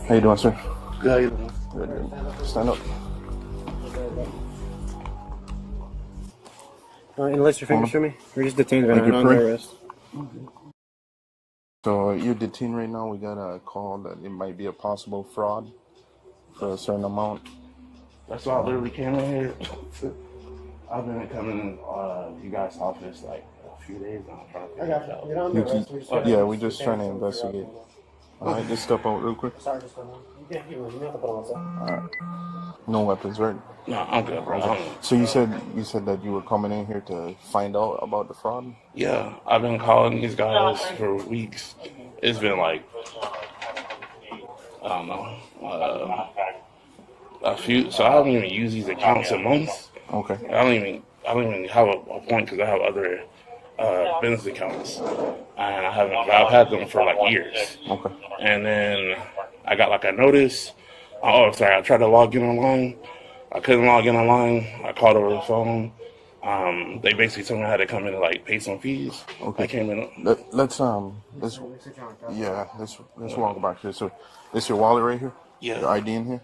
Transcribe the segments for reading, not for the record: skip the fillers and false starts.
How you doing, sir? Good, how you doing? Good. Stand up. Unless your fingers for me. We're just detained right Like now, your under print? arrest. So you're detained right now. We got a call that it might be a possible fraud for a certain amount. That's why I literally came in here. I've been coming to you guys' office like a few days now. Trying to figure it out. You're under arrest. Yeah, we're just trying to investigate. All right, just step out real quick. Sorry, just going on. You can't have to put on All right. No weapons, right? No, I'm good, bro. So you said that you were coming in here to find out about the fraud? Yeah, I've been calling these guys for weeks. It's been like, I don't know, a few. So I don't even use these accounts in months. Okay. I don't even have a point because I have other business accounts, and I've had them for like years. Okay. And then I got like a notice. I tried to log in online. I couldn't log in online. I called over the phone. They basically told me I had to come in and like pay some fees. Okay. I came in. Let's walk back here. So, this your wallet right here? Yeah. Your ID in here?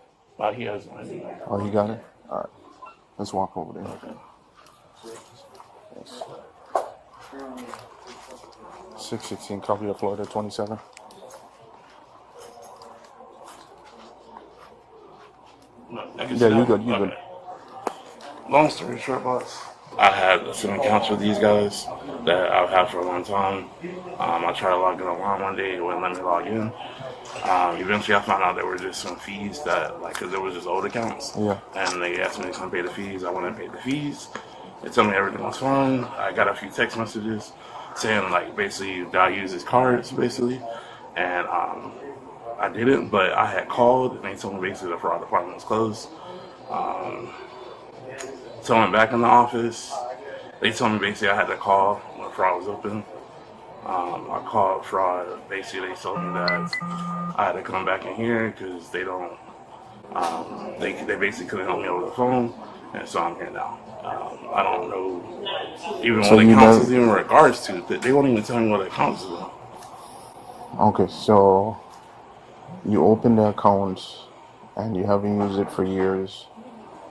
He has my ID. Oh, you got it? All right. Let's walk over there. Okay. Yes. 616 copy of Florida 27. No, Yeah, you good. You good. Long story short, boss, I had some accounts with these guys that I've had for a long time. I tried to log in online one day, it wouldn't let me log in. Eventually, I found out there were just some fees that, like, because there was just old accounts. Yeah. And they asked me to come pay the fees. I went and paid the fees. They told me everything was fine. I got a few text messages saying, like, basically, that I use his cards, basically. And I didn't, but I had called, and they told me basically the fraud department was closed. So I'm back in the office. They told me basically I had to call when fraud was open. I called fraud. Basically, they told me that I had to come back in here because they don't. They basically couldn't help me over the phone, and so I'm here now. I don't know even what accounts is even in regards to. They won't even tell me what accounts is. Okay, so you opened the accounts and you haven't used it for years.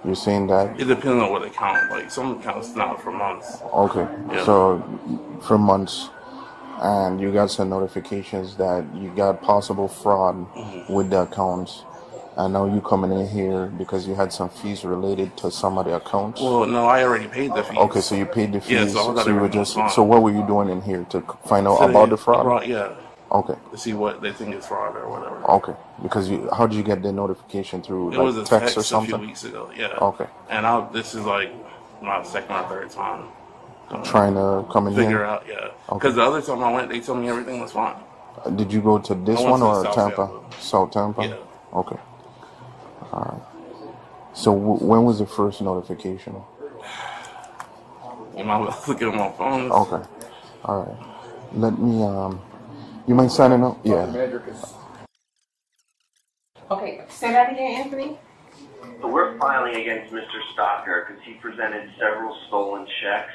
You're saying that? It depends on what account. Like some accounts not for months. Okay, Yeah. so for months, and you got some notifications that you got possible fraud with the accounts, and now you coming in here because you had some fees related to some of the accounts. Well, no, I already paid the fees. Okay, so you paid the fees. Yeah, so I got you were everything fine. So what were you doing in here to find out about the fraud? Yeah. Okay. To see what they think is fraud or whatever. Okay, because how did you get the notification through? It was a text or something? a few weeks ago. Yeah. Okay. And this is like my second or third time trying to come in figure here? out. Yeah. Because the other time I went, they told me everything was fine. Did you go to this one or Tampa? South Tampa? Yeah. Okay. All right. So when was the first notification? You might look at my phone. Okay. All right. Let me you mind signing up? Yeah. Okay, say that again, Anthony. So we're filing against Mr. Stocker because he presented several stolen checks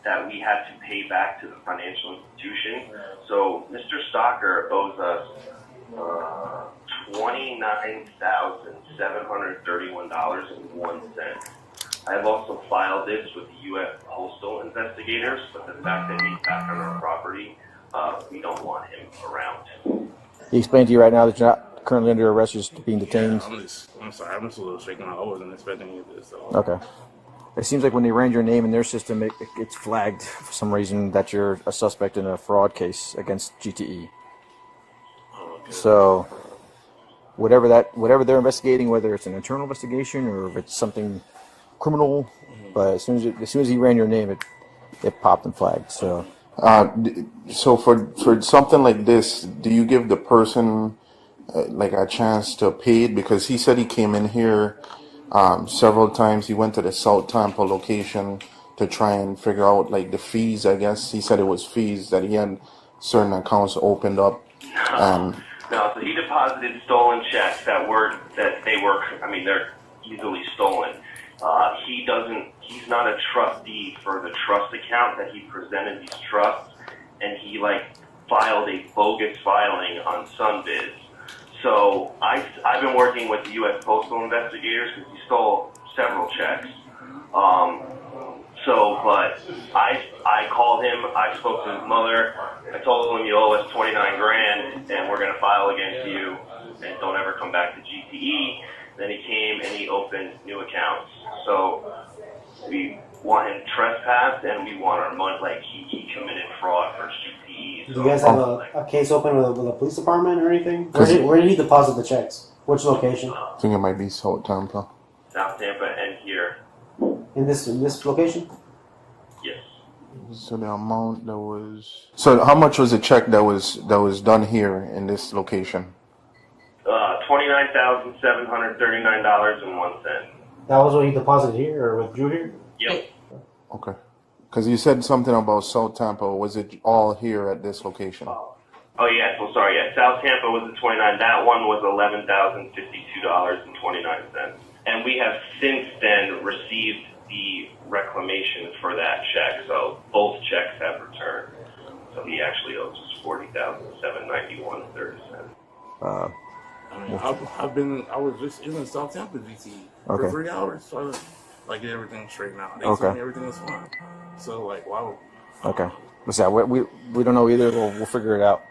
that we had to pay back to the financial institution. So Mr. Stocker owes us $29,731.01. I have also filed this with the U.S. Postal investigators, but the fact that he's back on our property, we don't want him around. He explained to you right now that you're not currently under arrest, you're just being detained. Yeah, I'm sorry, I'm just a little shaken. I wasn't expecting any of this. So. Okay. It seems like when they ran your name in their system, it's flagged for some reason that you're a suspect in a fraud case against GTE. Okay. So, whatever they're investigating, whether it's an internal investigation or if it's something criminal, but as soon as he ran your name, it popped and flagged. So. So for something like this, do you give the person like a chance to pay it? Because he said he came in here several times. He went to the South Tampa location to try and figure out like the fees. I guess he said it was fees that he had certain accounts opened up. No, so he deposited stolen checks they're easily stolen. He's not a trustee for the trust account that he presented these trusts, and he filed a bogus filing on Sunbiz. So I've been working with the U.S. Postal investigators because he stole several checks. But I called him. I spoke to his mother. I told him you owe us 29 grand, and we're going to file against you, and don't ever come back to GTE. Then he came and he opened new accounts. So we want him trespassed, and we want our money. Like he committed fraud for GTE. So, do you guys have a case open with a police department or anything? Where did he deposit the checks? Which location? I think it might be South Tampa. South Tampa and here. In this location? Yes. So the amount that was. So how much was the check that was done here in this location? $29,739.01. That was what he deposited here or withdrew here? Yep. Okay. Because you said something about South Tampa. Was it all here at this location? Oh yeah. So sorry. Yeah. South Tampa was the 29. That one was $11,052.29. And we have since then received the reclamation for that check. So both checks have returned. So he actually owes us $40,791.30. I mean, I was just in South Tampa GT for 3 hours trying to like get everything straightened out. They told me everything was fine. So like, wow. Okay. What's that? We don't know either. We'll figure it out.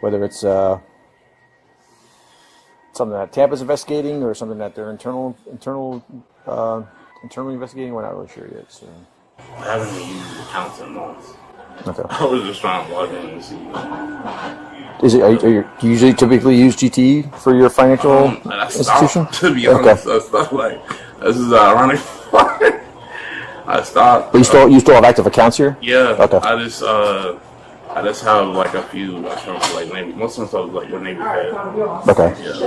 Whether it's something that Tampa's investigating or something that they're internally investigating. We're not really sure yet. So. I haven't used accounts in months. Okay. I was just trying to log in and see. Is it? Do you usually typically use GTE for your financial institution? To be honest, I stopped. Like, this is ironic. I stopped. But you still have active accounts here? Yeah. Okay. I just have like a few accounts, like maybe most of them like with Navy Fed. Okay. Yeah.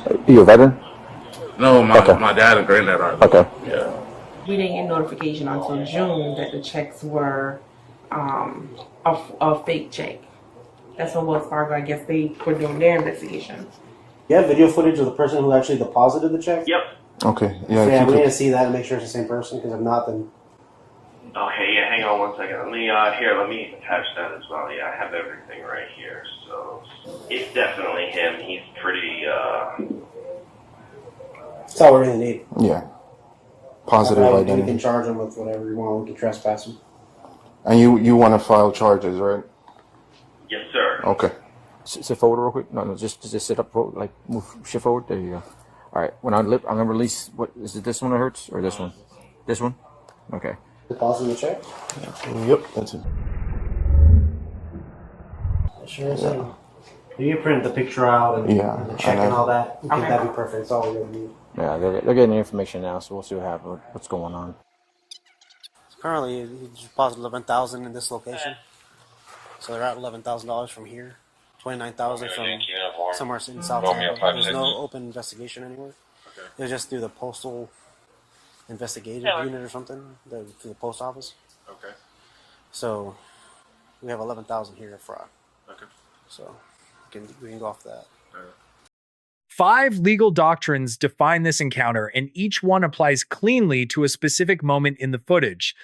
Are you a veteran? No, my dad and granddad are. Okay. Yeah. We didn't get notification until June that the checks were a fake check. That's what Wells Fargo, I guess they were doing their investigation. You have video footage of the person who actually deposited the check? Yep. Okay. Yeah. Yeah, we need to see that and make sure it's the same person, because if not, then... Okay, yeah, hang on one second. Let me attach that as well. Yeah, I have everything right here. So it's definitely him. He's pretty, That's all we really need. Yeah. Positive identity. We can charge him with whatever you want. We can trespass him. And you want to file charges, right? yes, sir. Okay. Sit forward real quick. No, just sit up, like shift forward. There you go. All right. When I'm gonna release. What is it? This one that hurts or this one? This one. Okay. Deposit the check? Yep. That's it. Sure is. Yeah. You print the picture out and the check and all that. I think that'd be perfect. That's all we really need. Yeah, they're getting the information now, so we'll see what's going on. Currently, he deposited $11,000 in this location. So they're at $11,000 from here, $29,000 from somewhere in South Tampa. There's no open investigation anywhere. Okay. They'll just do the postal investigative unit or something through the post office. Okay. So we have $11,000 here at fraud. Okay. So we can go off that. 5 legal doctrines define this encounter, and each one applies cleanly to a specific moment in the footage.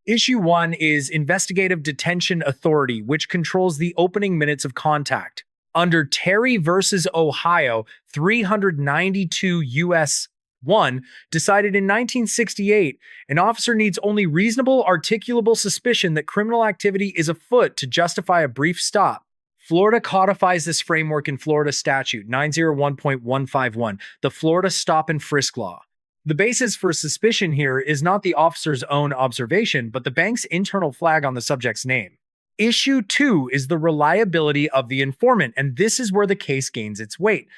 Issue 1 is investigative detention authority, which controls the opening minutes of contact. Under Terry versus Ohio, 392 U.S. 1, decided in 1968, an officer needs only reasonable articulable suspicion that criminal activity is afoot to justify a brief stop. Florida codifies this framework in Florida Statute 901.151, the Florida Stop and Frisk Law. The basis for suspicion here is not the officer's own observation, but the bank's internal flag on the subject's name. Issue 2 is the reliability of the informant, and this is where the case gains its weight.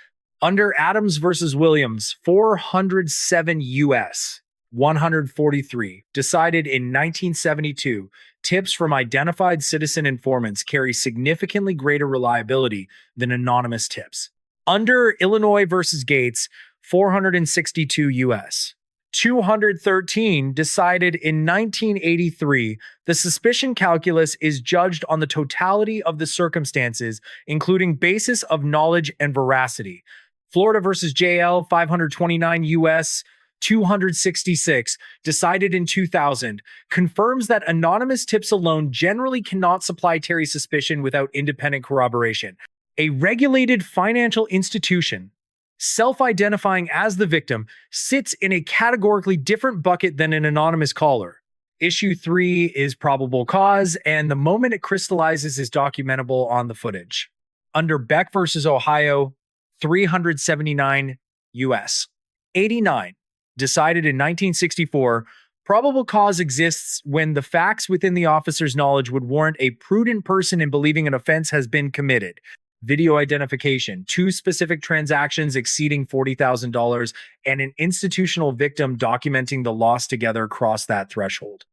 Under Adams versus Williams, 407 U.S. 143, decided in 1972, tips from identified citizen informants carry significantly greater reliability than anonymous tips. Under Illinois versus Gates, 462 U.S. 213, decided in 1983, the suspicion calculus is judged on the totality of the circumstances, including basis of knowledge and veracity. Florida versus JL, 529 U.S. 266, decided in 2000, confirms that anonymous tips alone generally cannot supply Terry's suspicion without independent corroboration. A regulated financial institution, self-identifying as the victim, sits in a categorically different bucket than an anonymous caller. Issue 3 is probable cause, and the moment it crystallizes is documentable on the footage. Under Beck versus Ohio, 379 U.S. 89, decided in 1964, probable cause exists when the facts within the officer's knowledge would warrant a prudent person in believing an offense has been committed. Video identification, 2 specific transactions exceeding $40,000, and an institutional victim documenting the loss together cross that threshold.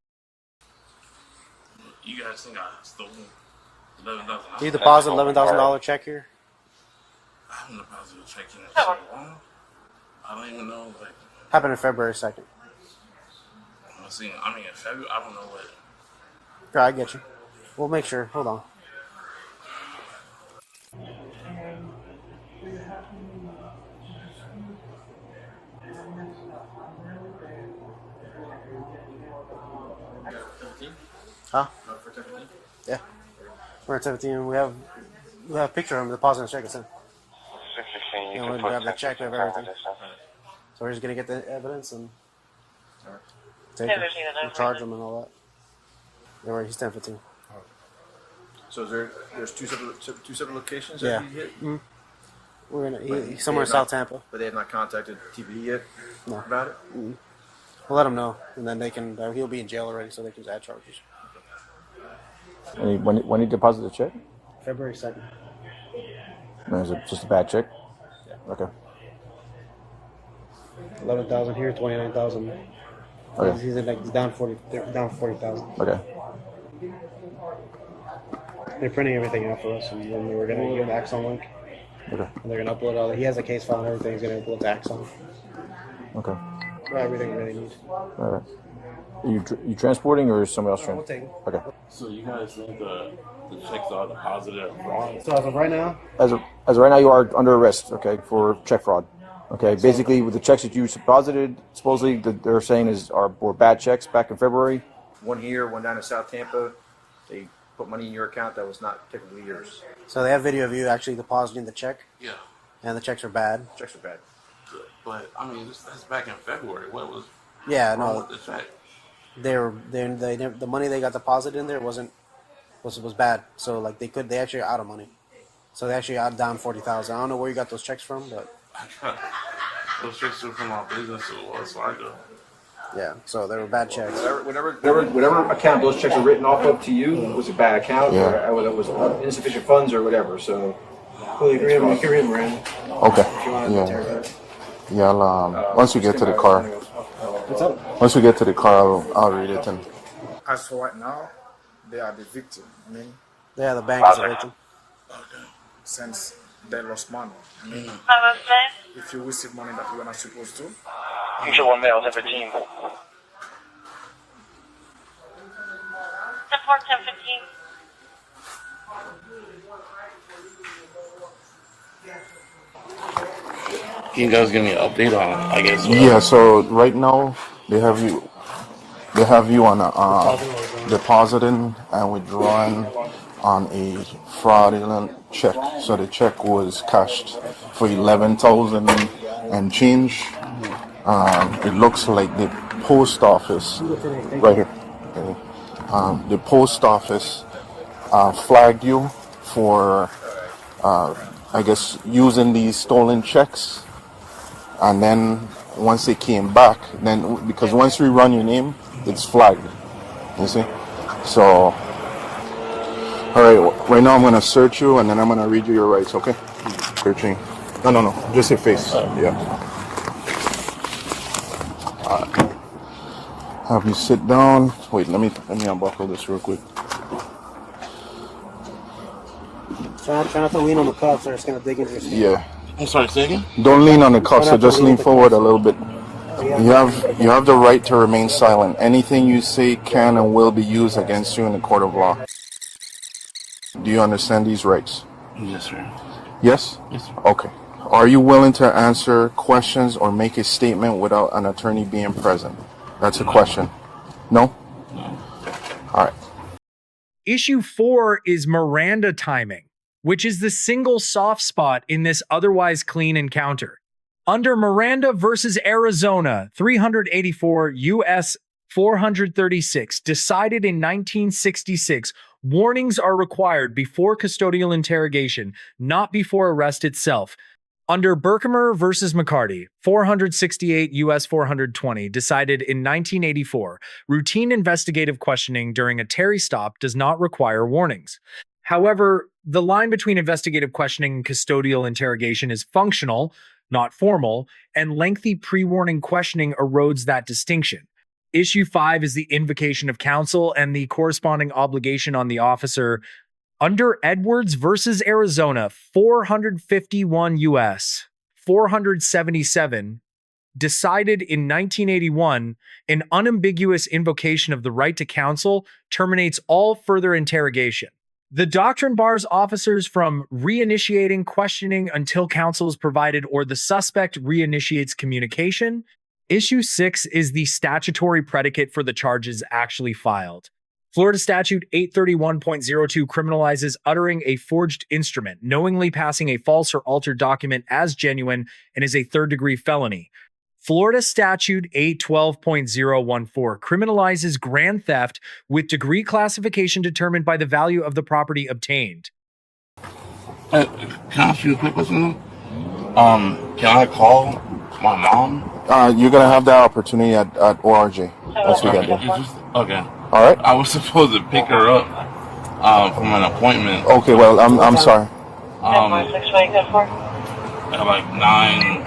You guys think I stole $11,000? Do you deposit $11,000 check here? I haven't deposited a check in so long. I don't even know, like... Happened on February 2nd. I mean, in February, I don't know what... Yeah, I get you. We'll make sure. Hold on. Huh? Yeah. We're at 17. We have a picture of him depositing a check. It's in. And we have the check. We have everything. So we're just gonna get the evidence and take him, and charge him and all that. Yeah, right. He's 10-15. So there's two separate locations Yeah. that he hit? Mm-hmm. We're gonna he's somewhere in South Tampa. But they have not contacted TV yet about it? Mm-hmm. We'll let him know, and then they can. He'll be in jail already, so they can add charges. And when he deposited the check? February 2nd. And is it just a bad check? Yeah. Okay. 11,000 here, 29,000. Okay. He's down 40,000. Okay. They're printing everything out for us, and then we're gonna give him the Axon link. Okay. And they're gonna upload all. He has a case file and everything. He's gonna upload the Axon. Okay. Everything we really need. All right. You transporting or is somebody else We'll transporting? take it. Okay. So you guys think the checks are deposited or fraud? So as of right now, As of right now, you are under arrest. Okay, for check fraud. Okay. Basically, with the checks that you deposited, supposedly they're saying were bad checks back in February. One here, one down in South Tampa. They put money in your account that was not technically yours. so they have video of you actually depositing the check, Yeah. and the checks are bad. Checks are bad. But, I mean, that's back in February. What was Yeah, wrong no, with the check? the money they got deposited in there was bad. So like they actually are out of money. So they actually are down 40,000. I don't know where you got those checks from, but Those checks are from our business to Wells Fargo. yeah. So they were bad checks. Whatever account those checks are written off of to you was a bad account, or whether it was insufficient funds or whatever. So, You can read Miranda. Okay. If you want to interrogate. Yeah. I'll, once we get to the car. What's up? Once we get to the car, I'll read it and. As for right now, they are the victim. I mean, Yeah, the bank is a victim. since they lost money. I mean, if you receive money that you were not supposed to, Future 1 male, 1015. 10-4, 10-15. Can you guys give me an update on, I guess? Yeah. So right now they have you on a depositing and withdrawing on a fraudulent check. So the check was cashed for 11,000 and change. It looks like the post office right here. Okay. The post office flagged you for, I guess, using these stolen checks. And then once they came back, then because once we run your name, it's flagged. You see? So, all right. Right now, I'm gonna search you, and then I'm gonna read you your rights. Okay? Searching. No. Just your face. Yeah. Have you sit down. Wait. Let me unbuckle this real quick. Try not to lean on the cuffs, or it's gonna dig into your skin. Yeah. I'm sorry, say again? Don't lean on the cuff, so just lean forward a little bit. You have the right to remain silent. Anything you say can and will be used against you in the court of law. Do you understand these rights? Yes, sir. Yes? Yes, sir. Okay. Are you willing to answer questions or make a statement without an attorney being present? That's a question. No? No. All right. Issue 4 is Miranda timing. which is the single soft spot in this otherwise clean encounter. Under Miranda versus Arizona, 384 U.S. 436, decided in 1966, warnings are required before custodial interrogation, not before arrest itself. Under Berkemer versus McCarty, 468 U.S. 420, decided in 1984, routine investigative questioning during a Terry stop does not require warnings. However, the line between investigative questioning and custodial interrogation is functional, not formal, and lengthy pre-warning questioning erodes that distinction. Issue 5 is the invocation of counsel and the corresponding obligation on the officer. Under Edwards versus Arizona, 451 U.S. 477, decided in 1981, an unambiguous invocation of the right to counsel terminates all further interrogation. The doctrine bars officers from reinitiating questioning until counsel is provided or the suspect reinitiates communication. Issue 6 is the statutory predicate for the charges actually filed. Florida Statute 831.02 criminalizes uttering a forged instrument, knowingly passing a false or altered document as genuine, and is a third-degree felony. Florida Statute 812.014 criminalizes grand theft with degree classification determined by the value of the property obtained. Can I ask you a quick question? Can I call my mom? You're gonna have that opportunity at ORJ. That's what we got there. Okay. All right. I was supposed to pick her up from an appointment. Okay. Well, I'm sorry. At like 9.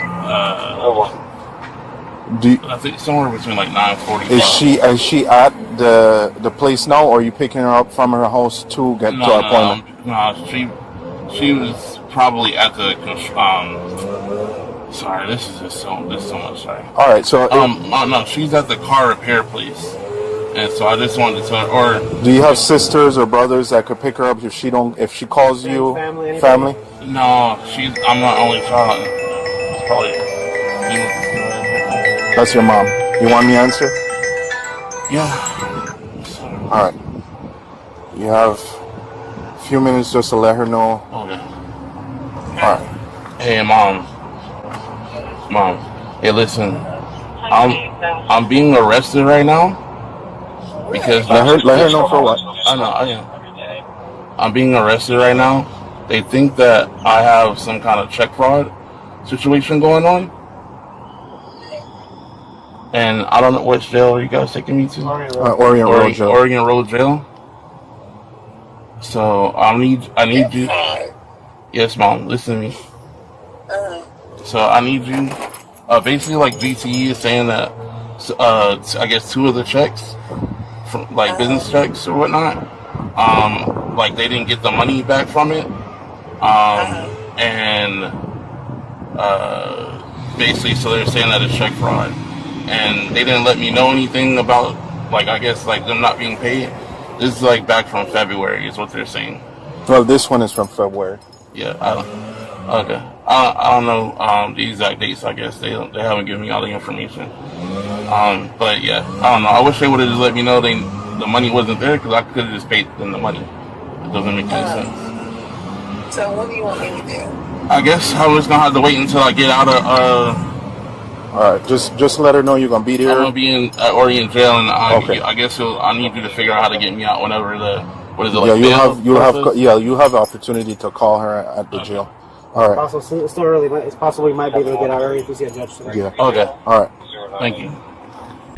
I think somewhere between like 9:45. Is she at the place now, or are you picking her up from her house to get to her appointment? No, she was probably at the sorry, this is so much. Sorry. All right. So no, she's at the car repair place, and so I just wanted to tell her. Or do you have sisters or brothers that could pick her up if she calls you? Family? No, I'm not only child. It's probably you. That's your mom. You want me to answer? Yeah. All right. You have a few minutes just to let her know. Okay. All right. Hey, mom. Hey, listen. I'm being arrested right now because let her know for what? I know. I'm being arrested right now. They think that I have some kind of check fraud situation going on. And I don't know which jail are you guys taking me to? Oregon Road Jail. Oregon Road Jail. So I need you. Yes, mom. Listen to me. So I need you. Basically, like GTE is saying that. I guess 2 of the checks, from like business checks or whatnot. Like they didn't get the money back from it. And basically, so they're saying that it's check fraud. And they didn't let me know anything about, like, I guess, like, them not being paid. This is, like, back from February is what they're saying. Well, this one is from February. Yeah, okay. I don't know the exact dates, I guess. They haven't given me all the information. But, yeah, I don't know. I wish they would have just let me know the money wasn't there, because I could have just paid them the money. It doesn't make any sense. So what do you want me to do? I guess I'm just going to have to wait until I get out of... All right, just let her know you're gonna be there. I'm gonna be in Oregon jail, and okay. I guess I need you to figure out how to get me out whenever you'll have the opportunity to call her at the jail. All right. Also, it's still early, but it's possible we might be able to get out early if we see a judge today. Yeah. Okay. All right. Thank you.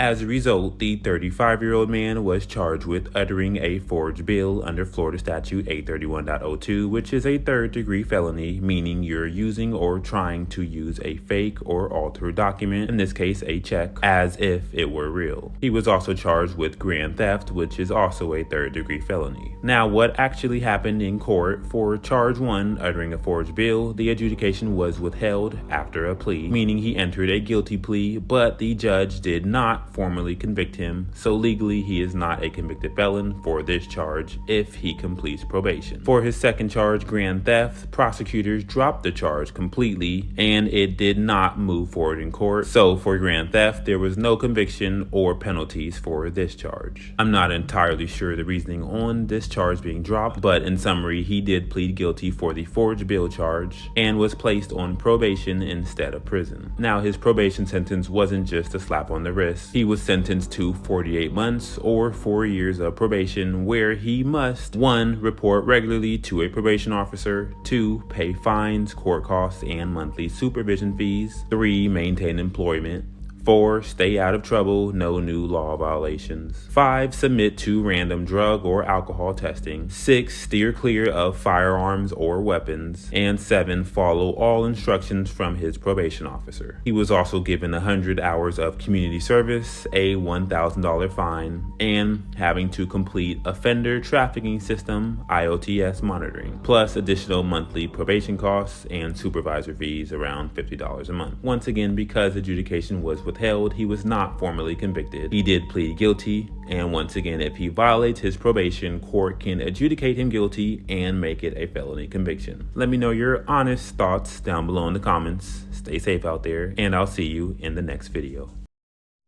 As a result, the 35-year-old man was charged with uttering a forged bill under Florida Statute 831.02, which is a third-degree felony, meaning you're using or trying to use a fake or altered document, in this case a check, as if it were real. He was also charged with grand theft, which is also a third-degree felony. Now, what actually happened in court for charge 1, uttering a forged bill, the adjudication was withheld after a plea, meaning he entered a guilty plea, but the judge did not not formally convict him, so legally he is not a convicted felon for this charge if he completes probation. For his second charge, grand theft, prosecutors dropped the charge completely and it did not move forward in court. So for grand theft, there was no conviction or penalties for this charge. I'm not entirely sure the reasoning on this charge being dropped, but in summary, he did plead guilty for the forged bill charge and was placed on probation instead of prison. Now, his probation sentence wasn't just a slap on the wrist. He was sentenced to 48 months or 4 years of probation, where he must 1. Report regularly to a probation officer, 2. Pay fines, court costs, and monthly supervision fees, 3. Maintain employment, 4. Stay out of trouble, no new law violations. 5. Submit to random drug or alcohol testing. 6. Steer clear of firearms or weapons. And 7. Follow all instructions from his probation officer. He was also given 100 hours of community service, a $1,000 fine, and having to complete offender trafficking system IOTS monitoring, plus additional monthly probation costs and supervisor fees around $50 a month. Once again, because adjudication was withheld, he was not formally convicted. He did plead guilty, and once again, if he violates his probation, court can adjudicate him guilty and make it a felony conviction. Let me know your honest thoughts down below in the comments. Stay safe out there, and I'll see you in the next video.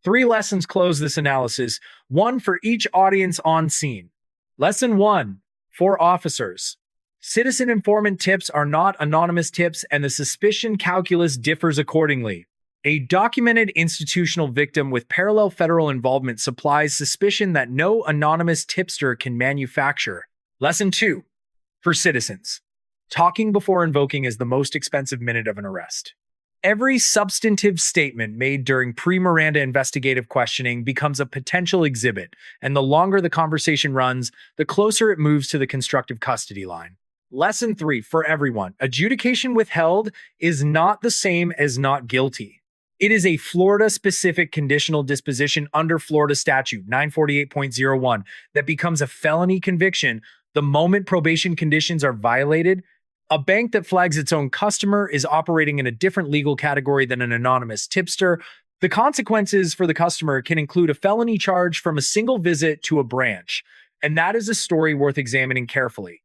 3 lessons close this analysis, one for each audience on scene. Lesson 1 for officers. Citizen-informant tips are not anonymous tips, and the suspicion calculus differs accordingly. A documented institutional victim with parallel federal involvement supplies suspicion that no anonymous tipster can manufacture. Lesson 2 for citizens. Talking before invoking is the most expensive minute of an arrest. Every substantive statement made during pre-Miranda investigative questioning becomes a potential exhibit, and the longer the conversation runs, the closer it moves to the constructive custody line. Lesson 3 for everyone. Adjudication withheld is not the same as not guilty. It is a Florida-specific conditional disposition under Florida Statute 948.01 that becomes a felony conviction the moment probation conditions are violated. A bank that flags its own customer is operating in a different legal category than an anonymous tipster. The consequences for the customer can include a felony charge from a single visit to a branch, and that is a story worth examining carefully.